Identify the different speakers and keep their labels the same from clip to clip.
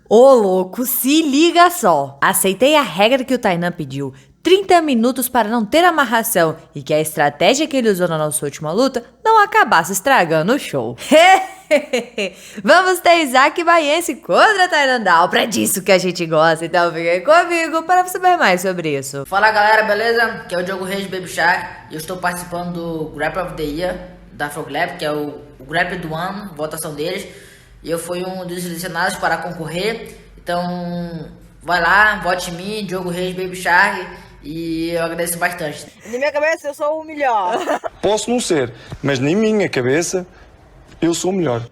Speaker 1: Ô, louco, se liga só. Aceitei a regra que o Tainan pediu. 30 minutos para não ter amarração e que a estratégia que ele usou na nossa última luta não acabasse estragando o show. Vamos ter Isaac Baiense contra Tainan Dalpra, é disso que a gente gosta, então fica aí comigo para saber mais sobre isso.
Speaker 2: Fala galera, beleza? Aqui é o Diogo Reis Baby Shark e eu estou participando do Grappler of the Year da Froglap, que é o Grappler do ano, votação deles, e eu fui um dos selecionados para concorrer, então vai lá, vote em mim, Diogo Reis Baby Shark, e eu agradeço bastante.
Speaker 3: Na minha cabeça eu sou o melhor.
Speaker 4: Posso não ser, mas na minha cabeça eu sou o melhor.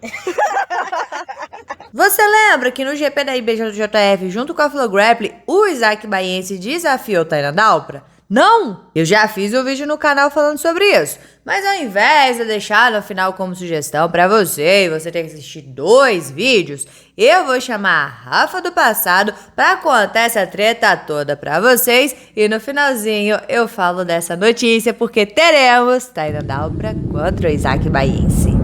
Speaker 1: Você lembra que no GP da IBJJF, junto com a Flow Grappling, o Isaac Baiense desafiou o Tainan Dalpra? Não! Eu já fiz um vídeo no canal falando sobre isso, mas ao invés de deixar no final como sugestão pra você, e você ter que assistir 2 vídeos, eu vou chamar a Rafa do passado pra contar essa treta toda pra vocês, e no finalzinho eu falo dessa notícia, porque teremos Tainan Dalpra contra o Isaac Baiense.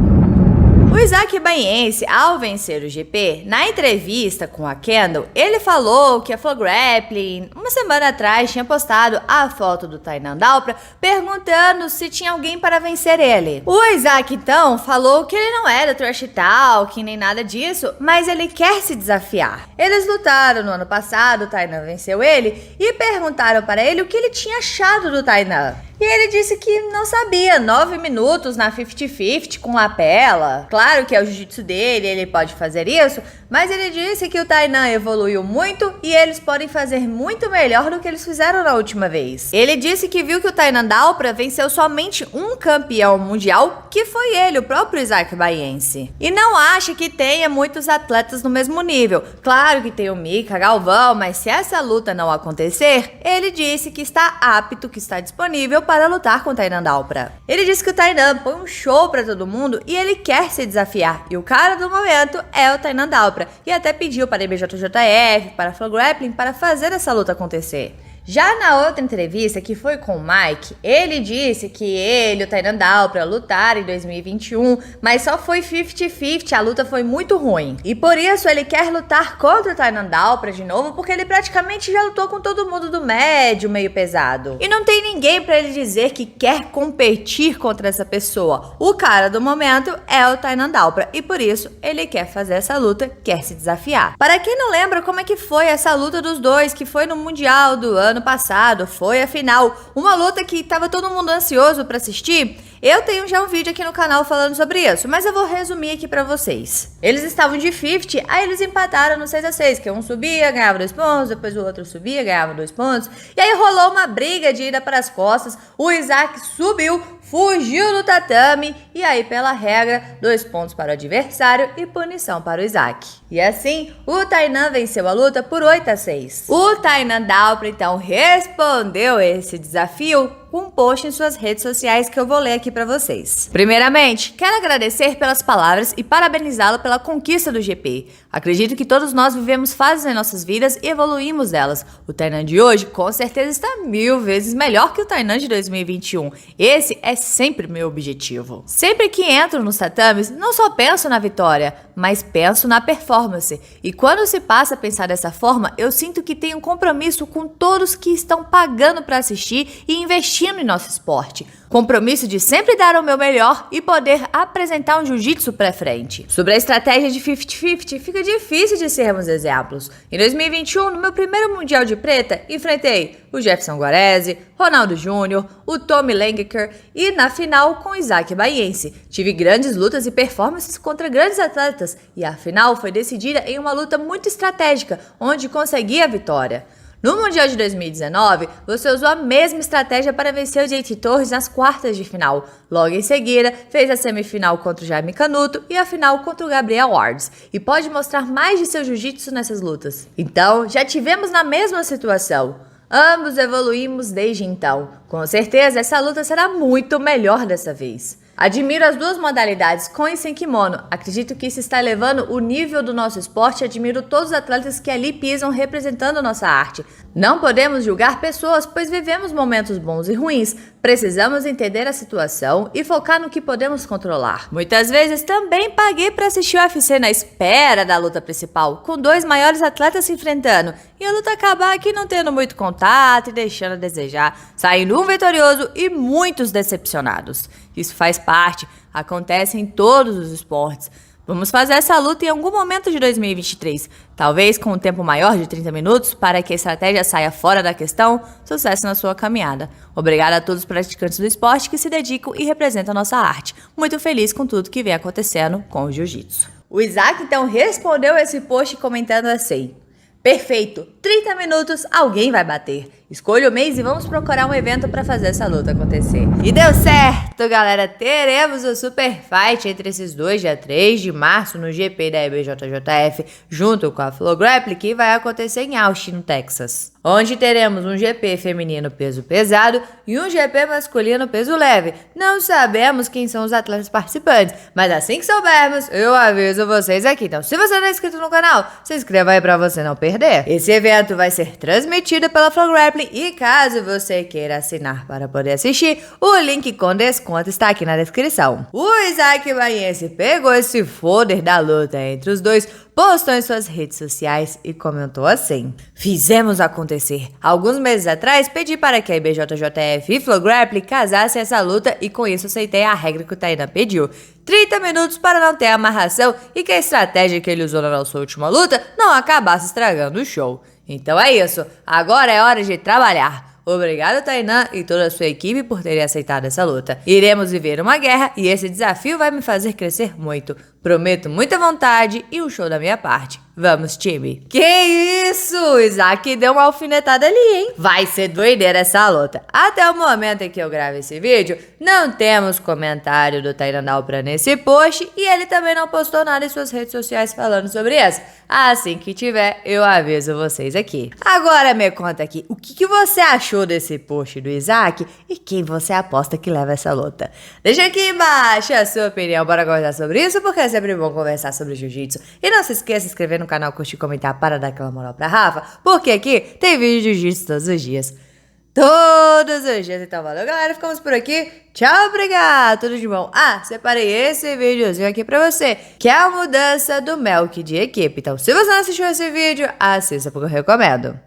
Speaker 1: O Isaac Baiense, ao vencer o GP, na entrevista com a Kendall, ele falou que a Flow Grappling, uma semana atrás, tinha postado a foto do Tainan Dalpra perguntando se tinha alguém para vencer ele. O Isaac, então, falou que ele não era trash talk nem nada disso, mas ele quer se desafiar. Eles lutaram no ano passado, o Tainan venceu ele, e perguntaram para ele o que ele tinha achado do Tainan. E ele disse que não sabia, 9 minutos na 50-50 com lapela. Claro que é o jiu-jitsu dele, ele pode fazer isso, mas ele disse que o Tainan evoluiu muito e eles podem fazer muito melhor do que eles fizeram na última vez. Ele disse que viu que o Tainan Dalpra venceu somente um campeão mundial, que foi ele, o próprio Isaac Baiense. E não acha que tenha muitos atletas no mesmo nível. Claro que tem o Mika Galvão, mas se essa luta não acontecer, ele disse que está apto, que está disponível para lutar com o Tainan Dalpra. Ele disse que o Tainan põe um show para todo mundo e ele quer se desafiar. E o cara do momento é o Tainan Dalpra. E até pediu para a IBJJF, para a Flow Grappling, para fazer essa luta acontecer. Já na outra entrevista, que foi com o Mike, ele disse que ele e o Tainan Dalpra lutaram em 2021, mas só foi 50-50, a luta foi muito ruim. E por isso ele quer lutar contra o Tainan Dalpra de novo, porque ele praticamente já lutou com todo mundo do médio, meio pesado. E não tem ninguém pra ele dizer que quer competir contra essa pessoa. O cara do momento é o Tainan Dalpra, e por isso ele quer fazer essa luta, quer se desafiar. Para quem não lembra como é que foi essa luta dos dois, que foi no Mundial do ano passado, foi a final, uma luta que tava todo mundo ansioso pra assistir. Eu tenho já um vídeo aqui no canal falando sobre isso, mas eu vou resumir aqui pra vocês. Eles estavam de 50, aí eles empataram no 6-6, que um subia, ganhava 2 pontos, depois o outro subia, ganhava 2 pontos, e aí rolou uma briga de ida para as costas, o Isaac subiu, fugiu do tatame, e aí pela regra, 2 pontos para o adversário e punição para o Isaac. E assim, o Tainan venceu a luta por 8-6. O Tainan Dalpra então respondeu esse desafio com um post em suas redes sociais que eu vou ler aqui pra vocês. Primeiramente, quero agradecer pelas palavras e parabenizá-lo pela conquista do GP. Acredito que todos nós vivemos fases em nossas vidas e evoluímos delas. O Tainan de hoje com certeza está 1000 vezes melhor que o Tainan de 2021. Esse é sempre meu objetivo. Sempre que entro nos tatames, não só penso na vitória, mas penso na performance. E quando se passa a pensar dessa forma, eu sinto que tenho um compromisso com todos que estão pagando para assistir e investindo em nosso esporte. Compromisso de sempre dar o meu melhor e poder apresentar um jiu-jitsu pra frente. Sobre a estratégia de 50-50, fica difícil de sermos exemplos. Em 2021, no meu primeiro Mundial de Preta, enfrentei o Jefferson Guarese, Ronaldo Júnior, o Tommy Langeker e na final com Isaac Baiense. Tive grandes lutas e performances contra grandes atletas e a final foi decidida em uma luta muito estratégica, onde consegui a vitória. No Mundial de 2019, você usou a mesma estratégia para vencer o JT Torres nas quartas de final. Logo em seguida, fez a semifinal contra o Jaime Canuto e a final contra o Gabriel Wards. E pode mostrar mais de seu jiu-jitsu nessas lutas. Então, já tivemos na mesma situação. Ambos evoluímos desde então. Com certeza, essa luta será muito melhor dessa vez. Admiro as duas modalidades, com e sem kimono. Acredito que isso está elevando o nível do nosso esporte e admiro todos os atletas que ali pisam representando nossa arte. Não podemos julgar pessoas, pois vivemos momentos bons e ruins. Precisamos entender a situação e focar no que podemos controlar. Muitas vezes também paguei para assistir o UFC na espera da luta principal, com 2 maiores atletas se enfrentando, e a luta acabar aqui não tendo muito contato e deixando a desejar, saindo um vitorioso e muitos decepcionados. Isso faz parte, acontece em todos os esportes. Vamos fazer essa luta em algum momento de 2023, talvez com um tempo maior de 30 minutos, para que a estratégia saia fora da questão. Sucesso na sua caminhada. Obrigada a todos os praticantes do esporte que se dedicam e representam a nossa arte. Muito feliz com tudo que vem acontecendo com o jiu-jitsu. O Isaac então respondeu esse post comentando assim: perfeito, 30 minutos, alguém vai bater. Escolha o mês e vamos procurar um evento para fazer essa luta acontecer. E deu certo, galera. Teremos o Super Fight entre esses dois, dia 3 de março, no GP da IBJJF, junto com a Flow Grappling, que vai acontecer em Austin, no Texas. Onde teremos um GP feminino peso pesado e um GP masculino peso leve. Não sabemos quem são os atletas participantes, mas assim que soubermos, eu aviso vocês aqui. Então, se você não é inscrito no canal, se inscreva aí para você não perder. Esse evento vai ser transmitido pela Flow Grappling e caso você queira assinar para poder assistir, o link com desconto está aqui na descrição. O Isaac Baiense pegou esse folder da luta entre os dois, postou em suas redes sociais e comentou assim: fizemos acontecer. Alguns meses atrás, pedi para que a IBJJF e Flow Grappling casassem essa luta e com isso aceitei a regra que o Tainan pediu. 30 minutos para não ter amarração e que a estratégia que ele usou na nossa última luta não acabasse estragando o show. Então é isso, agora é hora de trabalhar. Obrigado, Tainan e toda a sua equipe por terem aceitado essa luta. Iremos viver uma guerra e esse desafio vai me fazer crescer muito. Prometo muita vontade e um show da minha parte. Vamos, time! Que isso! O Isaac deu uma alfinetada ali, hein? Vai ser doideira essa luta. Até o momento em que eu gravo esse vídeo, não temos comentário do Tainan Dalpra nesse post e ele também não postou nada em suas redes sociais falando sobre isso. Assim que tiver, eu aviso vocês aqui. Agora me conta aqui, o que você achou desse post do Isaac e quem você aposta que leva essa luta? Deixa aqui embaixo a sua opinião, bora conversar sobre isso, porque é sempre bom conversar sobre jiu-jitsu. E não se esqueça de se inscrever no canal, curtir e comentar para dar aquela moral pra Rafa, porque aqui tem vídeo de jiu-jitsu todos os dias. Todos os dias. Então valeu, galera, ficamos por aqui. Tchau, obrigado, tudo de bom. Ah, separei esse videozinho aqui pra você, que é a mudança do Melk de equipe. Então se você não assistiu esse vídeo, assista porque eu recomendo.